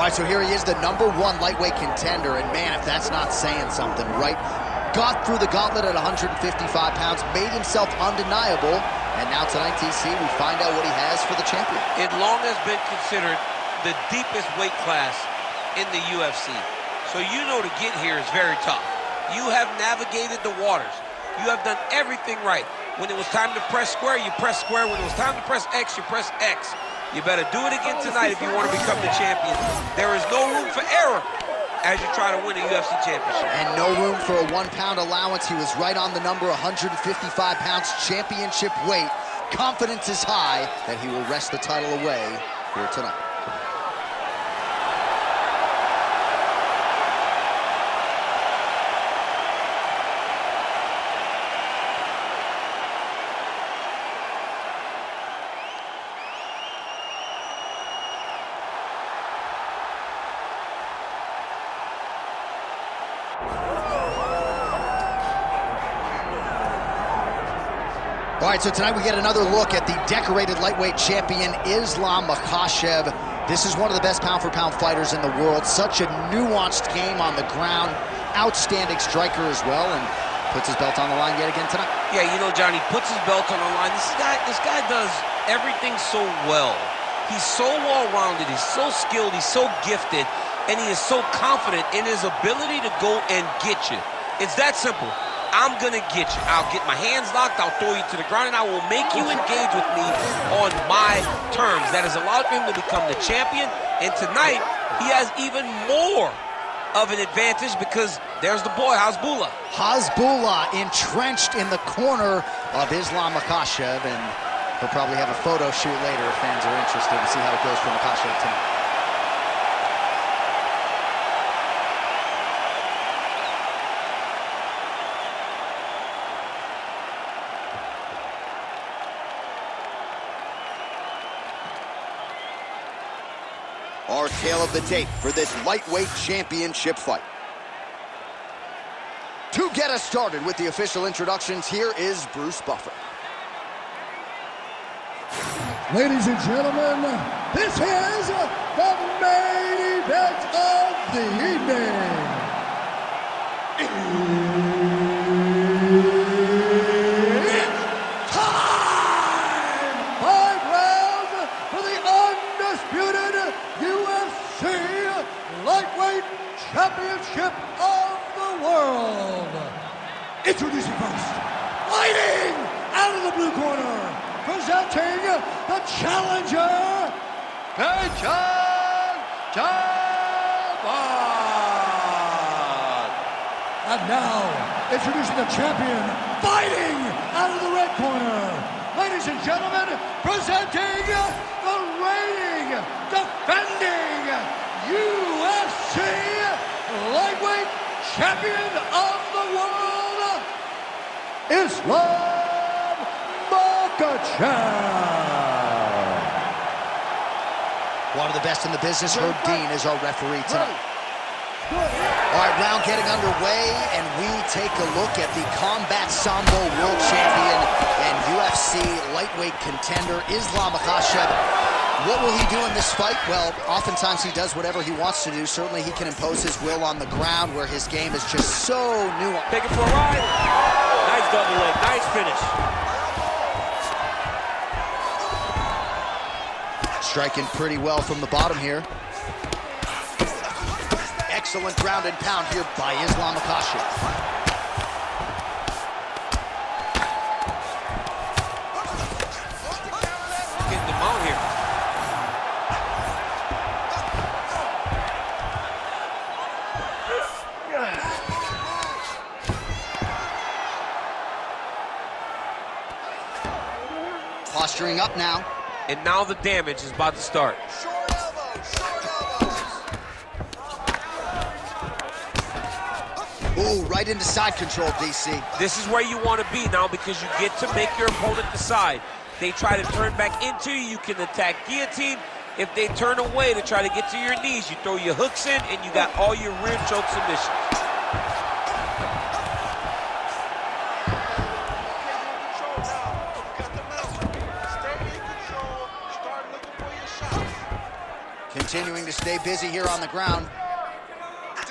All right, so here he is, the #1 lightweight contender, and man, if that's not saying something, right? Got through the gauntlet at 155 pounds, made himself undeniable, and now tonight, TC, we find out what he has for the champion. It long has been considered the deepest weight class in the UFC. So you know to get here is very tough. You have navigated the waters. You have done everything right. When it was time to press square, you press square. When it was time to press X, you press X. You better do it again tonight if you want to become the champion. There is no room for error as you try to win a UFC championship. And no room for a 1 pound allowance. He was right on the number, 155 pounds, championship weight. Confidence is high that he will wrest the title away here tonight. All right, so tonight we get another look at the decorated lightweight champion, Islam Makhachev. This is one of the best pound-for-pound fighters in the world. Such a nuanced game on the ground. Outstanding striker as well, and puts his belt on the line yet again tonight. Yeah, you know, Johnny, puts his belt on the line. This guy does everything so well. He's so well-rounded. He's so skilled. He's so gifted, and he is so confident in his ability to go and get you. It's that simple. I'm gonna get you. I'll get my hands locked, I'll throw you to the ground, and I will make you engage with me on my terms. That has allowed him to become the champion, and tonight, he has even more of an advantage because there's the boy, Hasbullah. Hasbullah entrenched in the corner of Islam Makhachev, and he'll probably have a photo shoot later if fans are interested to see how it goes for Makhachev tonight. Our tale of the tape for this lightweight championship fight. To get us started with the official introductions, here is Bruce Buffer. Ladies and gentlemen, this is the main event of the evening. It's time! 5 rounds for the undisputed UFC Lightweight Championship of the world. Introducing first, fighting out of the blue corner, presenting the challenger, Payton Talbott. And now, introducing the champion, fighting out of the red corner. Ladies and gentlemen, presenting the reigning, defending UFC Lightweight Champion of the world, Islam Makhachev. One of the best in the business, Herb Dean, is our referee tonight. All right, round getting underway, and we take a look at the Combat Sambo World Champion and UFC lightweight contender, Islam Makhachev. What will he do in this fight? Well, oftentimes he does whatever he wants to do. Certainly he can impose his will on the ground, where his game is just so nuanced. Take it for a ride. Nice double leg, nice finish. Striking pretty well from the bottom here. Excellent ground and pound here by Islam Makhachev. Getting them out here. Posturing up now. And now the damage is about to start. Short elbows, short elbows. Ooh, right into side control, DC. This is where you want to be now because you get to make your opponent decide. They try to turn back into you, you can attack guillotine. If they turn away to try to get to your knees, you throw your hooks in and you got all your rear choke submissions. continuing to stay busy here on the ground.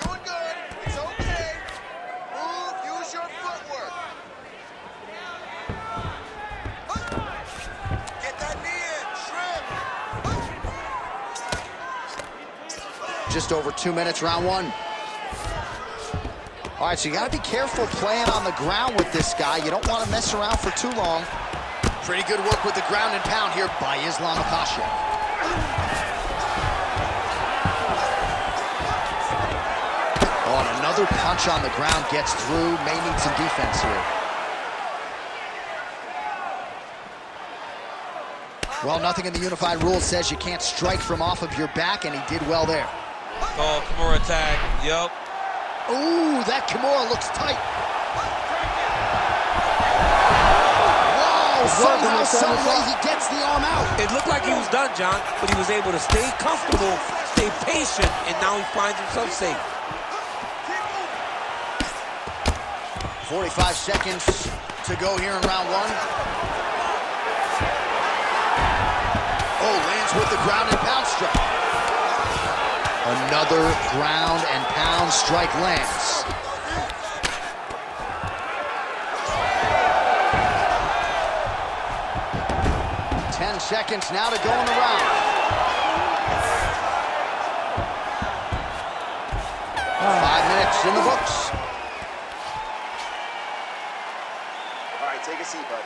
Doing good. It's okay. Move. Use your footwork. Get that knee in. Trim. Just over 2 minutes, round one. All right, so you got to be careful playing on the ground with this guy. You don't want to mess around for too long. Pretty good work with the ground and pound here by Makhachev. Oh, and another punch on the ground gets through. May need some defense here. Well, nothing in the unified rules says you can't strike from off of your back, and he did well there. Oh, Kimura tag. Yup. Ooh, that Kimura looks tight. Somehow, some way, he gets the arm out. It looked like he was done, John, but he was able to stay comfortable, stay patient, and now he finds himself safe. 45 seconds to go here in round one. Oh, lands with the ground and pound strike. Another ground and pound strike lands. 10 seconds now to go in the round. 5 minutes in the books. All right, take a seat, bud.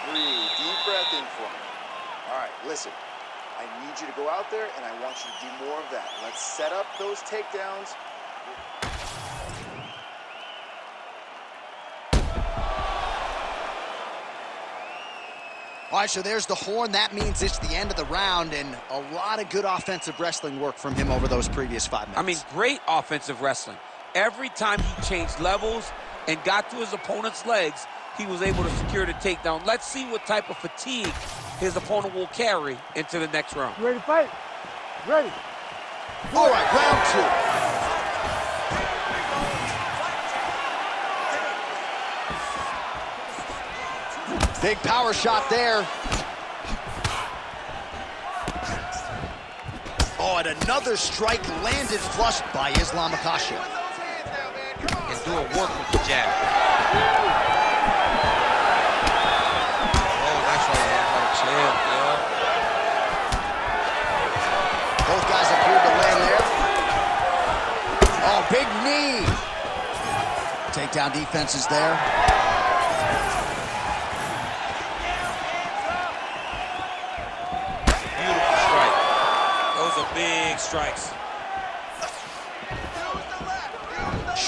Breathe. Deep breath in for me. All right, listen. I need you to go out there, and I want you to do more of that. Let's set up those takedowns. All right, so there's the horn. That means it's the end of the round, and a lot of good offensive wrestling work from him over those previous 5 minutes. I mean, great offensive wrestling. Every time he changed levels and got to his opponent's legs, he was able to secure the takedown. Let's see what type of fatigue his opponent will carry into the next round. You ready to fight? Ready. All right, round two. Big power shot there. Oh, and another strike landed flush by Makhachev. And doing work with the jab. Oh, nice right hand. Chill, yeah. Both guys appeared to land there. Oh, big knee. Takedown defenses there. Beautiful strike. Those are big strikes.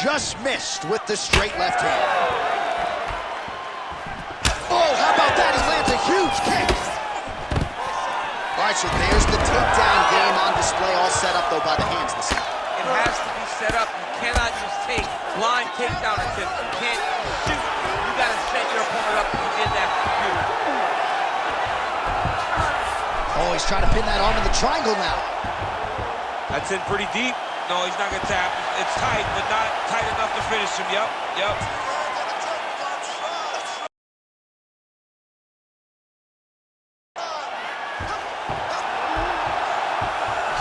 Just missed with the straight left hand. Oh, how about that? He lands a huge kick. All right, so there's the takedown game on display, all set up, though, by the hands this time. It has to be set up. You cannot just take blind takedown attempts. You can't shoot. You got to set your opponent up. You did that. Beautiful. Oh, he's trying to pin that arm in the triangle now. That's in pretty deep. No, he's not going to tap. It's tight, but not tight enough to finish him. Yep, yep.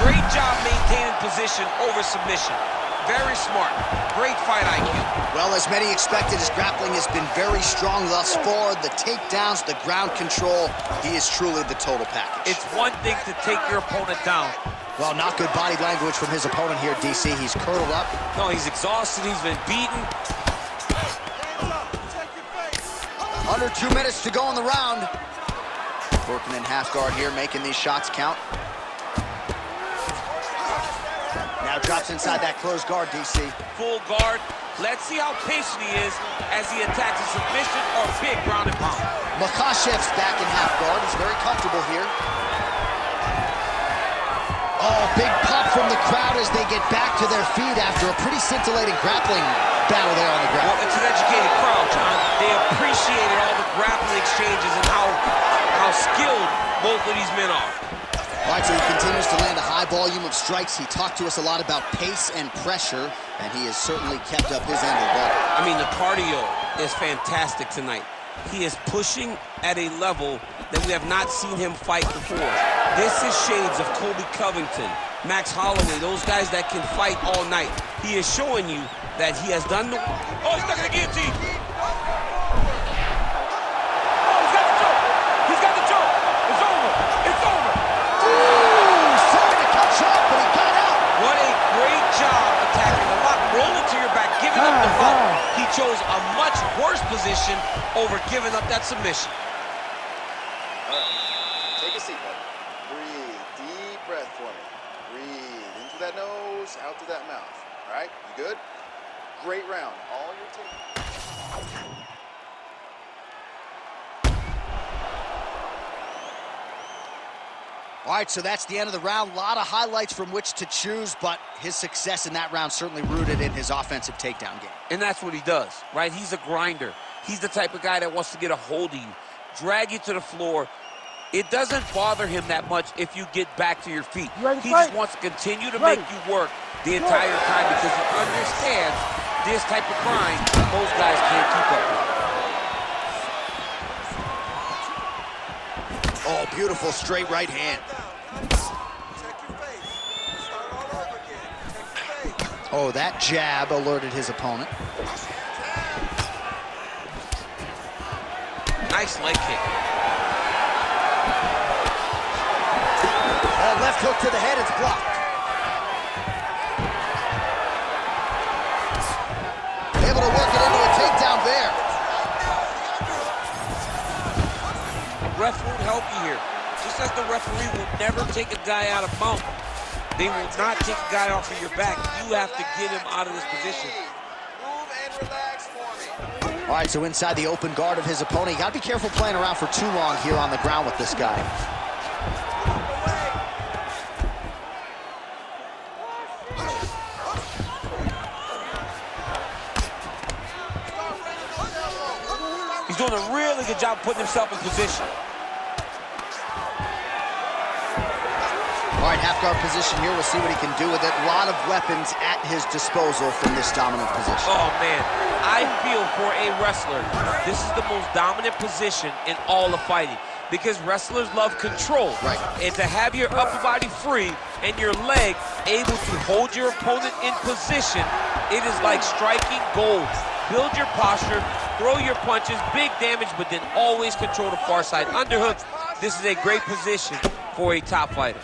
Great job maintaining position over submission. Very smart. Great fight IQ. Well, as many expected, his grappling has been very strong thus far. The takedowns, the ground control, he is truly the total package. It's one thing to take your opponent down. Well, not good body language from his opponent here, DC. He's curled up. No, he's exhausted. He's been beaten. Under 2 minutes to go in the round. Working in half guard here, making these shots count. Now drops inside that closed guard, DC. Full guard. Let's see how patient he is as he attacks a submission or big ground and pound. Makhachev's back in half guard. He's very comfortable here. Oh, big pop from the crowd as they get back to their feet after a pretty scintillating grappling battle there on the ground. Well, it's an educated crowd, John. They appreciated all the grappling exchanges and how skilled both of these men are. All right, so he continues to land a high volume of strikes. He talked to us a lot about pace and pressure, and he has certainly kept up his end of the ball. I mean, the cardio is fantastic tonight. He is pushing at a level that we have not seen him fight before. This is shades of Colby Covington Max Holloway, those guys that can fight all night. He is showing you that he has done the... Oh, he's stuck in the guillotine. Oh, he's got the choke. He's got the choke. It's over. It's over. Ooh, sorry to cut short, but he got out. What a great job attacking the lock, rolling to your back, giving up the bump. He chose a much worse position over giving up that submission. All right, take a seat, bud. Breathe, deep breath for me. Breathe in through that nose, out through that mouth. All right, you good? Great round. All your taking. All right, so that's the end of the round. A lot of highlights from which to choose, but his success in that round certainly rooted in his offensive takedown game. And that's what he does, right? He's a grinder. He's the type of guy that wants to get a hold of you, drag you to the floor. It doesn't bother him that much if you get back to your feet. He just wants to continue to make you work the entire time because he understands this type of grind most guys can't keep up with. Oh, beautiful straight right hand. Oh, that jab alerted his opponent. Nice leg kick. Oh, left hook to the head, it's blocked. Able to work it into a takedown there. Ref won't help you here. Just as the referee will never take a guy out of mount, they will not take a guy off of your back. You have to get him out of this position. Move and relax for me. All right, so inside the open guard of his opponent. You got to be careful playing around for too long here on the ground with this guy. He's doing a really good job putting himself in position. All right, half guard position here. We'll see what he can do with it. A lot of weapons at his disposal from this dominant position. Oh, man. I feel for a wrestler, this is the most dominant position in all of fighting because wrestlers love control. Right. And to have your upper body free and your leg able to hold your opponent in position, it is like striking gold. Build your posture, throw your punches, big damage, but then always control the far side underhooks. This is a great position for a top fighter.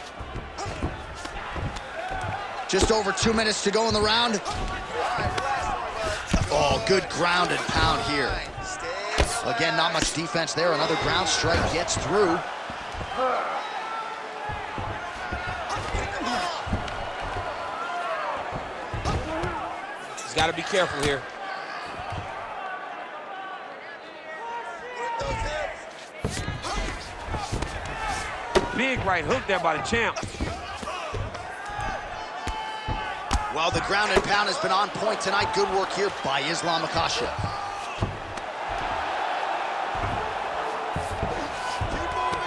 Just over 2 minutes to go in the round. Oh, good ground and pound here. Again, not much defense there. Another ground strike gets through. He's got to be careful here. Big right hook there by the champ. Well, the ground and pound has been on point tonight. Good work here by Islam Makhachev.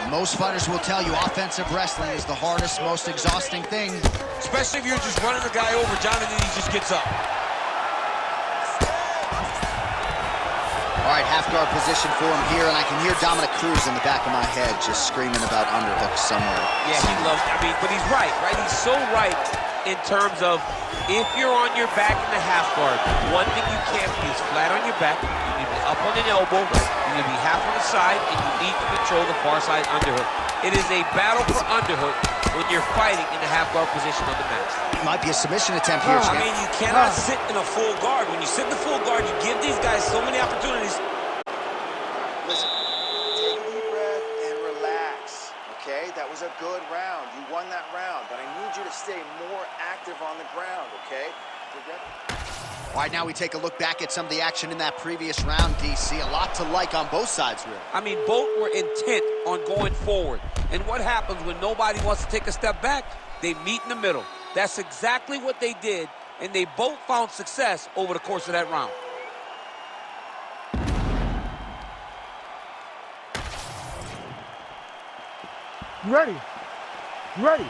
Most fighters will tell you offensive wrestling is the hardest, most exhausting thing. Especially if you're just running the guy over, Jonathan, he just gets up. All right, half guard position for him here, and I can hear Dominic Cruz in the back of my head just screaming about underhooks somewhere. Yeah, he loves, but he's right? He's so right in terms of if you're on your back in the half guard, one thing you can't be is flat on your back. You need to be up on an elbow, you need to be half on the side, and you need to control the far side underhook. It is a battle for underhook when you're fighting in the half guard position on the mat. Might be a submission attempt here, champ. You cannot sit in a full guard. When you sit in the full guard, you give these guys so many opportunities. Listen, take a deep breath and relax, okay? That was a good round. You won that round, but I need you to stay more active on the ground, okay? All right, now we take a look back at some of the action in that previous round, DC. A lot to like on both sides, really. Both were intent on going forward. And what happens when nobody wants to take a step back? They meet in the middle. That's exactly what they did, and they both found success over the course of that round. Ready. Ready.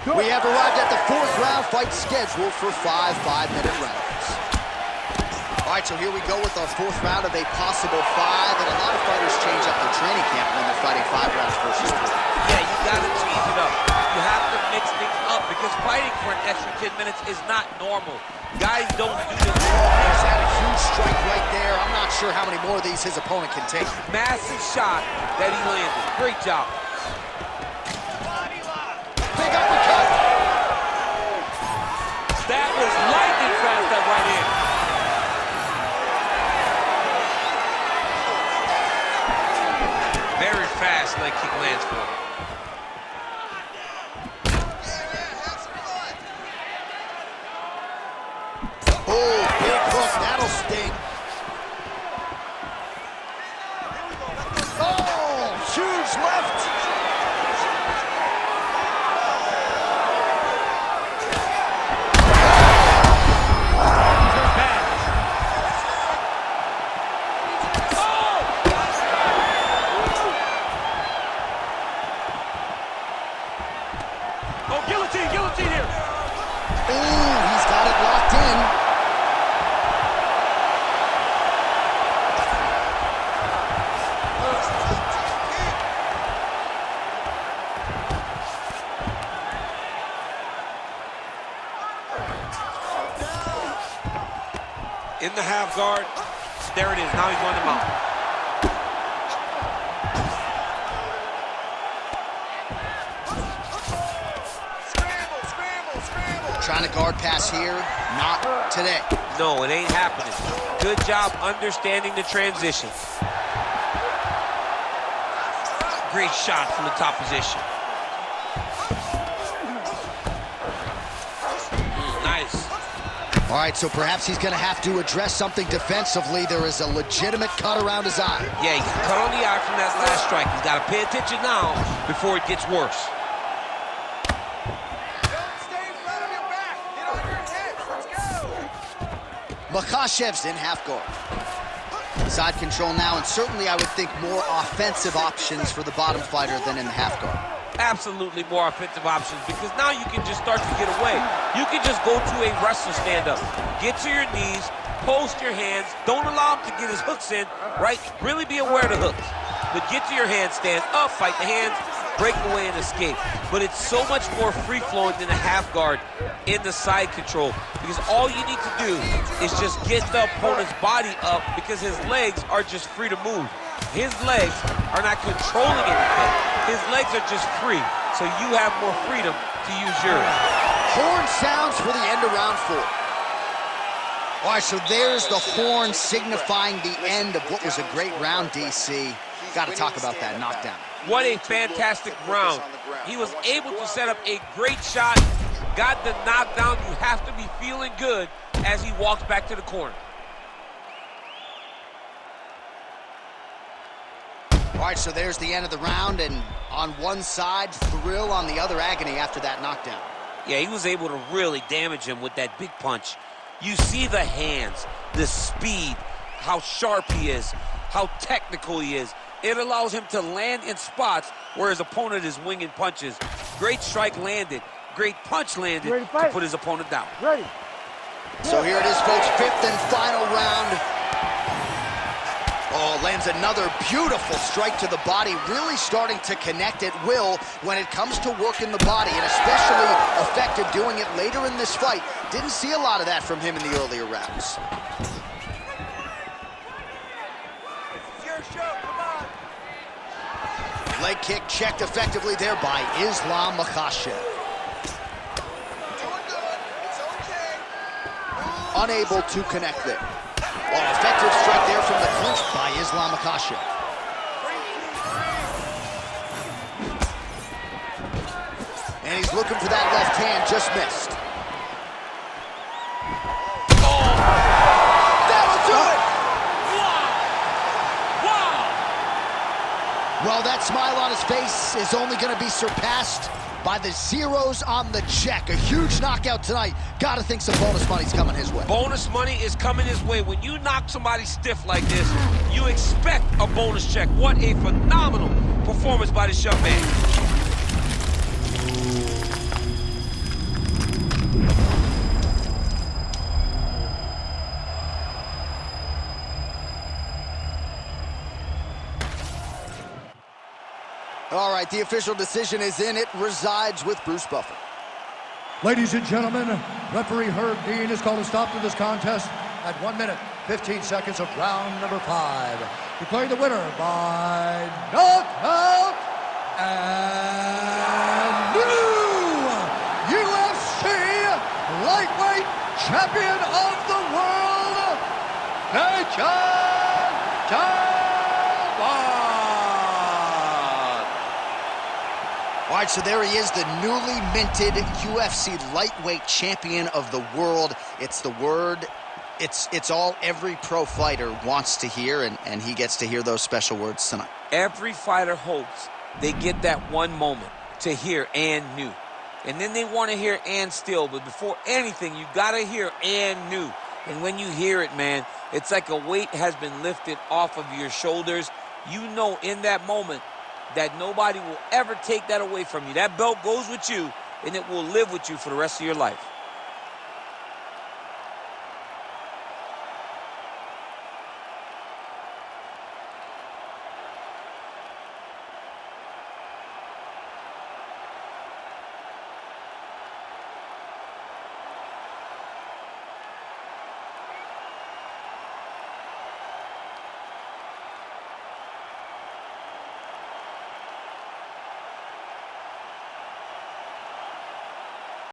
Go. We have arrived at the fourth round fight scheduled for 5 5-minute rounds. All All right, so here we go with our 4th round of a possible 5, and a lot of fighters change up their training camp when they're fighting 5 rounds versus 3. Yeah, you gotta change it up. You have to mix things up because fighting for an extra 10 minutes is not normal. Guys don't do this. He's had a huge strike right there. I'm not sure how many more of these his opponent can take. Massive shot that he landed. Great job. Big uppercut. That was lightning fast, that right hand. Very fast leg kick lands for him. Oh, big hook, that'll sting. Oh, huge left. Oh, guillotine here. Ooh, he's got it locked in. In the half guard. There it is. Now he's going to mount. Trying to guard pass here, not today. No, it ain't happening. Good job understanding the transition. Great shot from the top position. Nice. All right, so perhaps he's going to have to address something defensively. There is a legitimate cut around his eye. Yeah, he got cut on the eye from that last strike. He's got to pay attention now before it gets worse. Makhachev's in half guard. Side control now, and certainly I would think more offensive options for the bottom fighter than in the half guard. Absolutely more offensive options because now you can just start to get away. You can just go to a wrestler stand-up. Get to your knees, post your hands. Don't allow him to get his hooks in, right? Really be aware of the hooks. But get to your handstand, up, fight the hands, break away and escape. But it's so much more free-flowing than a half guard in the side control because all you need to do is just get the opponent's body up because his legs are just free to move. His legs are not controlling anything. His legs are just free, so you have more freedom to use yours. Horn sounds for the end of round 4. All right, so there's the horn signifying the end of what was a great round, DC. Got to talk about that knockdown. What a fantastic round. He was able to set up a great shot, got the knockdown. You have to be feeling good as he walks back to the corner. All right, so there's the end of the round, and on one side, thrill, on the other, agony after that knockdown. Yeah, he was able to really damage him with that big punch. You see the hands, the speed, how sharp he is, how technical he is. It allows him to land in spots where his opponent is winging punches. Great strike landed, great punch landed to put his opponent down. Ready. So here it is, folks, 5th and final round. Oh, lands another beautiful strike to the body, really starting to connect at will when it comes to working the body, and especially effective doing it later in this fight. Didn't see a lot of that from him in the earlier rounds. It's your show, come on. Leg kick checked effectively there by Islam Makhachev. Doing good. It's okay. Unable to connect there. Oh, effective strike there from the clinch by Islam Makhachev. And he's looking for that left hand, just missed. Oh! That'll do it! Wow! Well, that smile on his face is only going to be surpassed by the zeros on the check. A huge knockout tonight. Gotta think some bonus money's coming his way. Bonus money is coming his way. When you knock somebody stiff like this, you expect a bonus check. What a phenomenal performance by this young man. All right, the official decision is in. It resides with Bruce Buffer. Ladies and gentlemen, referee Herb Dean has called a stop to this contest at 1 minute, 15 seconds of round number 5. Declaring the winner by knockout and new UFC lightweight champion of the world, Payton Talbott. All right, so there he is, the newly minted UFC lightweight champion of the world. It's the word, it's all every pro fighter wants to hear, and he gets to hear those special words tonight. Every fighter hopes they get that one moment to hear "and new." And then they want to hear "and still." But before anything, you got to hear "and new." And when you hear it, man, it's like a weight has been lifted off of your shoulders. You know in that moment that nobody will ever take that away from you. That belt goes with you, and it will live with you for the rest of your life.